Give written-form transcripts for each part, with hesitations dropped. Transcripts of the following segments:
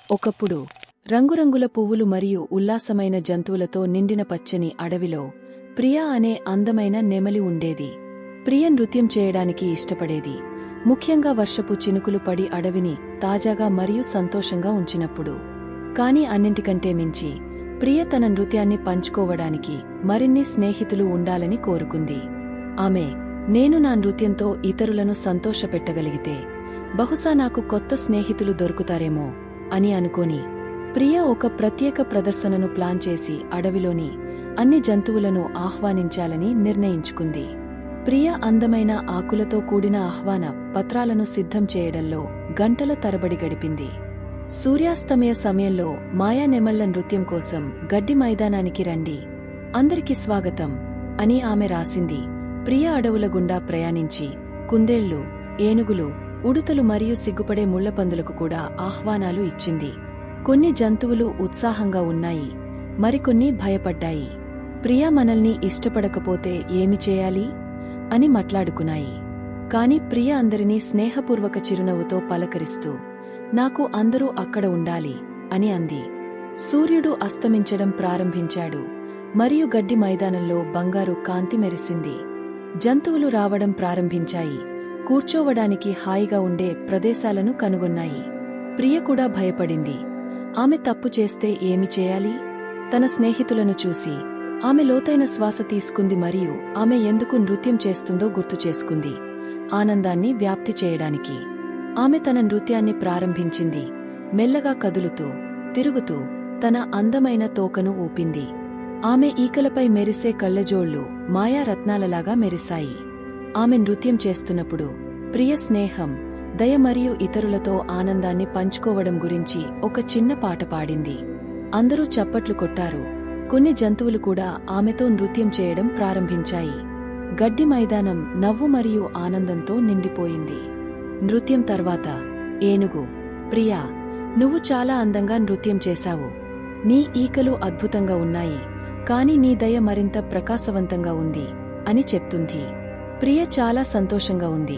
ఒకప్పుడు రంగురంగుల పువ్వులు మరియు ఉల్లాసమైన జంతువులతో నిండిన పచ్చని అడవిలో ప్రియా అనే అందమైన నెమలి ఉండేది. ప్రియ నృత్యం చేయడానికి ఇష్టపడేది, ముఖ్యంగా వర్షపు చినుకులు పడి అడవిని తాజాగా మరియు సంతోషంగా ఉంచినప్పుడు. కాని అన్నింటికంటే మించి ప్రియ తన నృత్యాన్ని పంచుకోవడానికి మరిన్ని స్నేహితులు ఉండాలని కోరుకుంది. ఆమె, నేను నా నృత్యంతో ఇతరులను సంతోషపెట్టగలిగితే బహుశా నాకు కొత్త స్నేహితులు దొరుకుతారేమో అని అనుకోని ప్రియ ఒక ప్రత్యేక ప్రదర్శనను ప్లాన్ చేసి అడవిలోని అన్ని జంతువులను ఆహ్వానించాలని నిర్ణయించుకుంది. ప్రియ అందమైన ఆకులతో కూడిన ఆహ్వాన పత్రాలను సిద్ధం చేయడంలో గంటల తరబడి గడిపింది. సూర్యాస్తమయ సమయంలో మాయా నెమళ్ల నృత్యం కోసం గడ్డి మైదానానికి రండి, అందరికి స్వాగతం అని ఆమె రాసింది. ప్రియ అడవుల గుండా ప్రయాణించి కుందేళ్లు, ఏనుగులు, ఉడుతలు మరియు సిగ్గుపడే ముళ్లపందులకు కూడా ఆహ్వానాలు ఇచ్చింది. కొన్ని జంతువులు ఉత్సాహంగా ఉన్నాయి, మరికొన్ని భయపడ్డాయి. ప్రియ మనల్ని ఇష్టపడకపోతే ఏమి చేయాలి అని మాట్లాడుకున్నాయి. కాని ప్రియ అందరినీ స్నేహపూర్వక చిరునవ్వుతో పలకరిస్తూ, నాకు అందరూ అక్కడ ఉండాలి అని అంది. సూర్యుడు అస్తమించడం ప్రారంభించాడు మరియు గడ్డి మైదానంలో బంగారు కాంతి మెరిసింది. జంతువులు రావడం ప్రారంభించాయి, కూర్చోవడానికి హాయిగా ఉండే ప్రదేశాలను కనుగొన్నాయి. ప్రియ కూడా భయపడింది. ఆమె తప్పు చేస్తే ఏమి చేయాలి? తన స్నేహితులను చూసి ఆమె లోతైన శ్వాస తీసుకుంది మరియు ఆమె ఎందుకు నృత్యం చేస్తుందో గుర్తుచేసుకుంది. ఆనందాన్ని వ్యాప్తి చేయడానికి ఆమె తన నృత్యాన్ని ప్రారంభించింది. మెల్లగా కదులుతూ, తిరుగుతూ తన అందమైన తోకను ఊపింది. ఆమె ఈకలపై మెరిసే కళ్లజోళ్లు మాయా రత్నాలలాగా మెరిశాయి. ఆమె నృత్యం చేస్తున్నప్పుడు ప్రియ స్నేహం, దయ మరియు ఇతరులతో ఆనందాన్ని పంచుకోవడం గురించి ఒక చిన్న పాట పాడింది. అందరూ చప్పట్లు కొట్టారు. కొన్ని జంతువులు కూడా ఆమెతో నృత్యం చేయడం ప్రారంభించాయి. గడ్డి మైదానం నవ్వు మరియు ఆనందంతో నిండిపోయింది. నృత్యం తర్వాత ఏనుగు, ప్రియా, నువ్వు చాలా అందంగా నృత్యం చేశావు. నీ ఈకలు అద్భుతంగా ఉన్నాయి, కాని నీ దయ మరింత ప్రకాశవంతంగా ఉంది అని చెప్తుంది. ప్రియ చాలా సంతోషంగా ఉంది.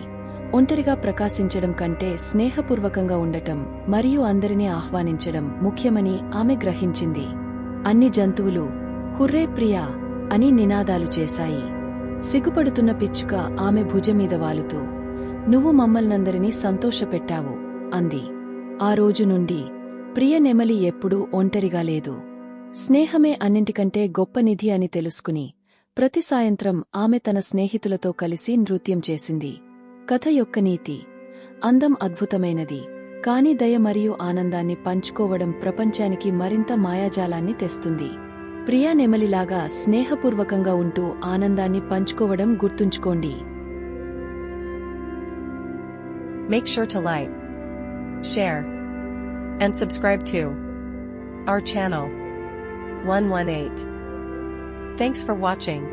ఒంటరిగా ప్రకాశించడం కంటే స్నేహపూర్వకంగా ఉండటం మరియు అందరినీ ఆహ్వానించడం ముఖ్యమని ఆమె గ్రహించింది. అన్ని జంతువులు హుర్రే ప్రియా అని నినాదాలు చేశాయి. సిగ్గుపడుతున్న పిచ్చుక ఆమె భుజమీద వాలుతూ, నువ్వు మమ్మల్నందరినీ సంతోషపెట్టావు అంది. ఆ రోజు నుండి ప్రియ నెమలి ఎప్పుడూ ఒంటరిగా లేదు. స్నేహమే అన్నింటికంటే గొప్ప నిధి అని తెలుసుకుని ప్రతి సాయంత్రం ఆమె తన స్నేహితులతో కలిసి నృత్యం చేసింది. కథ యొక్క నీతి: అందం అద్భుతమైనది, కాని దయ మరియు ఆనందాన్ని పంచుకోవడం ప్రపంచానికి మరింత మాయాజాలాన్ని తెస్తుంది. ప్రియా నెమలిలాగా స్నేహపూర్వకంగా ఉంటూ ఆనందాన్ని పంచుకోవడం గుర్తుంచుకోండి. Make sure to like, share, and subscribe to our channel 118. Thanks for watching.